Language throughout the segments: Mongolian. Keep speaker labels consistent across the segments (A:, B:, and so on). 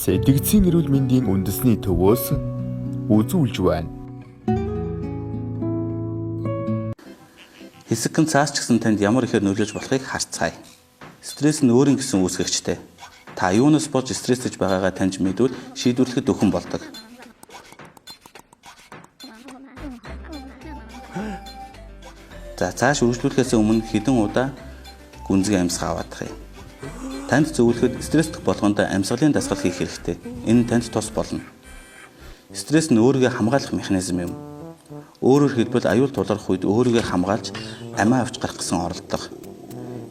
A: Сэтгцийн эрүүл мэндийн үндэсний төвөөс үзүүлж байна.
B: Хэсэгхэн цаас ч гэсэн танд ямар ихээр нөлөөлж болохыг харцгаая. Стресс нь өөрийн гэсэн үүсгэгчтэй. Та юунаас болж стресстэй байгаагаа таньж мэдвэл шийдвэрлэхэд өхөн болдог. За цааш үргэлжлүүлэхээс өмнө хэдэн удаа гүнзгий амьсгаа аваадах юм. Танд зөвлөхөд стресстэх болгонд амьсгалын дасгал хийх хэрэгтэй. Энэ танд тус болно. Стресс нь өөрийгөө хамгаалах механизм юм. Өөрөөр хэлбэл аюул тулгарх үед өөрийгөө хамгаалж амиа авч гарах гэсэн оролдлого.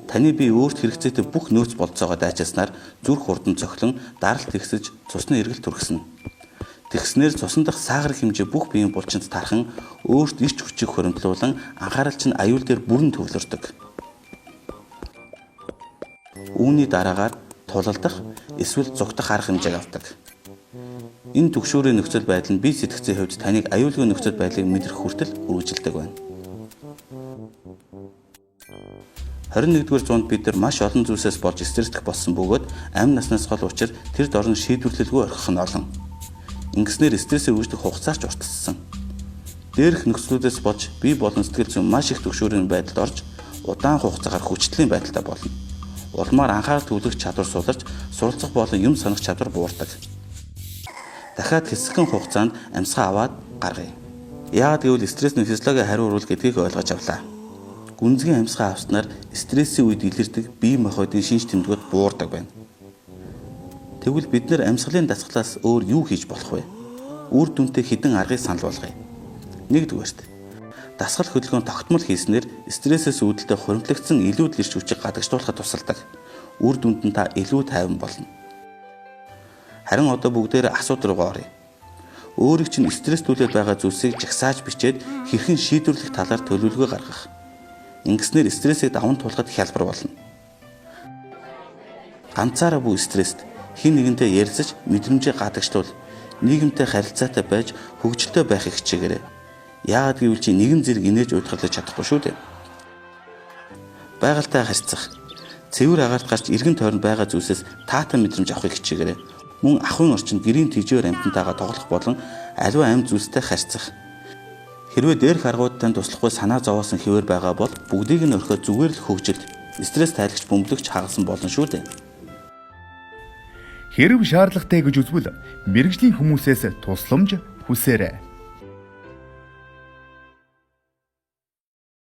B: Таны бие өөрт хэрэгцээтэй бүх нөөц болцоогоо дайчилснаар зүрх хурдан цохилон даралт ихсэж цусны эргэлт түргэнэ. Тэгснээр цусан дахь саагар хэмжээ бүх биеийн булчинд тархан өөрт ирч хүчийг хоригдлуулан анхаарал чинь аюул дээр бүрэн төвлөрдөг. Үүний дараагаар тулалдах эсвэл зүгтах арга хэмжээг авдаг. Энэ түгшүүрийн нөхцөл байдал нь бие сэтгцийн хувьд таныг аюулгүй нөхцөл байдлыг мэдрэх хүртэл үргэлжилдэг байна. 21-р зуунд бид нар маш олон зүйлсээс болж стресстэх болсон бөгөөд амь наснаас гол учир тэр дорн шийдвэрлэлгүй орхих нь олон. Ингэснээр стрессээ үүсгэх хугацаа ч уртассан. Дээрх нөхцлүүдээс болж бие болон сэтгэл зүйн маш их түгшүүрийн байдалд орж удаан хугацаагаар хүчтэйн байдалтай болно. Улмаар анхаарал төвлөрөх чадвар суларч суралцах болон юм санах чадвар буурдаг. Дахиад хэсэгхэн хугацаанд амьсгаа аваад гаргая. Яагаад гэвэл стресс нь физиологийн хариу урвал гэдгийг ойлгож авлаа. Гүнзгий амьсгаа авснаар стрессийн үед илэрдэг бие махбодын шинж тэмдгүүд буурдаг байна. Тэгвэл бид нэр амьсгалын дасгалаас өөр юу хийж болох вэ? Үр дүнтэй хідэн аргыг санал болгоё. Нэгдүгээрт дасгал хөдөлгөөн тогтмол хийснээр стрессээс үүдэлтэй хуримтлагдсан илүү л ирч хүчийг гадагшлуулахад тусалдаг. Үр дүнд нь та илүү тайван болно. Харин одоо бүгдээрээ асуудал руугаа оръё. Өөрийг чинь стресстүүлээд байгаа зүйлсийг жагсааж бичээд хэрхэн шийдвэрлэх талаар төлөвлөгөө гаргах. Ингэснээр стрессийг даван туулахад хялбар болно. Ганцаараа буй стресст хэн нэгэнтэй ярилцаж мэдрэмжээ гадагшлуул, нийгэмтэй харилцаатай байж хөгжилтэй байхыг хичээгээрэй. Яагаад гэвэл чи нэгэн зэрэг инээж удирдах чадахгүй шүү дээ. Байгальтай харьцах, цэвэр агаарт гарч эргэн тойронд байгаа зүйлсээс таатан мэдрэмж авахыг хичээгээрэй. Мөн ахуйн орчинд гэрийн тэжээр амьтантайгаа тоглох болон аливаа амьд зүйлстэй харьцах. Хэрвээ дээрх аргууд танд туслахгүй санаа зовоосон хэвээр байгаа бол бүгдийг нь орхиод зүгээр л хөгжилд, стресс тайлагч бөмбөлөгч хагалсан болно шүү дээ.
A: Хэрв шаардлагатай гэж үзвэл мэрэгжлийн хүмүүсээс тусламж хүсээрэй.